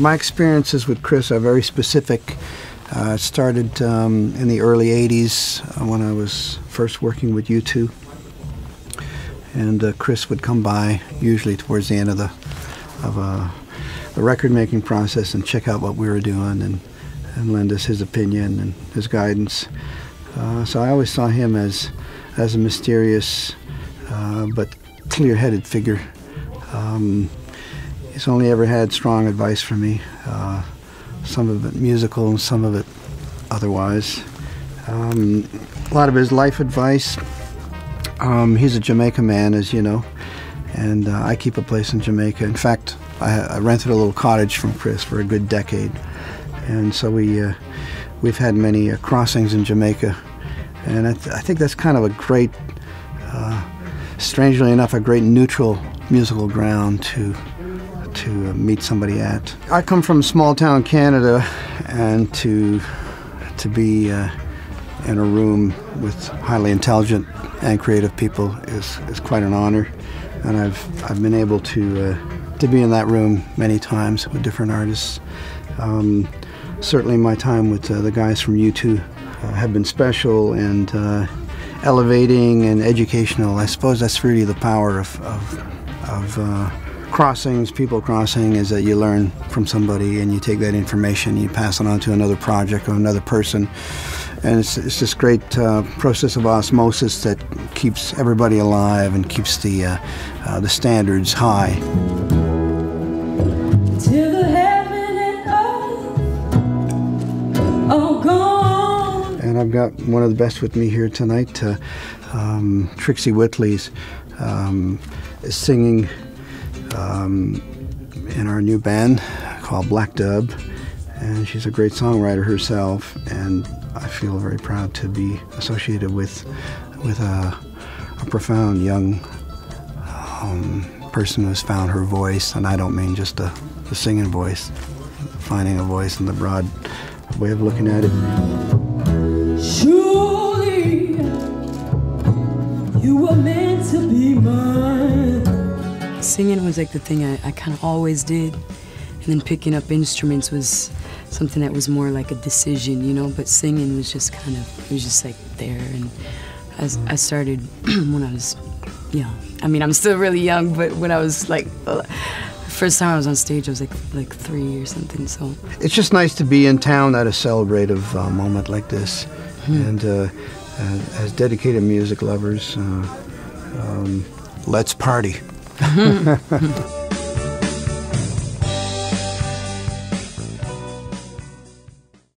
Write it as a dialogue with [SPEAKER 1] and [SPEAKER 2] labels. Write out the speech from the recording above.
[SPEAKER 1] My experiences with Chris are very specific. It started in the early 80s when I was first working with U2. And Chris would come by, usually towards the end of the record-making process, and check out what we were doing and lend us his opinion and his guidance. So I always saw him as a mysterious but clear-headed figure. He's only ever had strong advice for me, some of it musical and some of it otherwise. A lot of his life advice. He's a Jamaica man, as you know, and I keep a place in Jamaica. In fact, I rented a little cottage from Chris for a good decade, and so we've had many crossings in Jamaica, and I think that's kind of a great, strangely enough, a great neutral musical ground to meet somebody at. I come from small town Canada, and to be in a room with highly intelligent and creative people is quite an honor, and I've been able to be in that room many times with different artists. Certainly my time with the guys from U2 have been special and elevating and educational. I suppose that's really the power of crossings, people crossing, is that you learn from somebody and you take that information and you pass it on to another project or another person. And it's this great process of osmosis that keeps everybody alive and keeps the standards high.
[SPEAKER 2] Till the heaven and earth are gone.
[SPEAKER 1] And I've got one of the best with me here tonight. Trixie Whitley's is singing in our new band called Black Dub, and she's a great songwriter herself, and I feel very proud to be associated with a profound young person who's found her voice, and I don't mean just the singing voice, finding a voice in the broad way of looking at it.
[SPEAKER 2] Surely you were meant to be mine.
[SPEAKER 3] Singing was like the thing I kind of always did, and then picking up instruments was something that was more like a decision, you know, but singing was just kind of, it was just like there. And I started when I was young. I mean, I'm still really young, but when I was like, first time I was on stage, I was like 3 or something, so.
[SPEAKER 1] It's just nice to be in town at a celebrative moment like this. And as dedicated music lovers, let's party.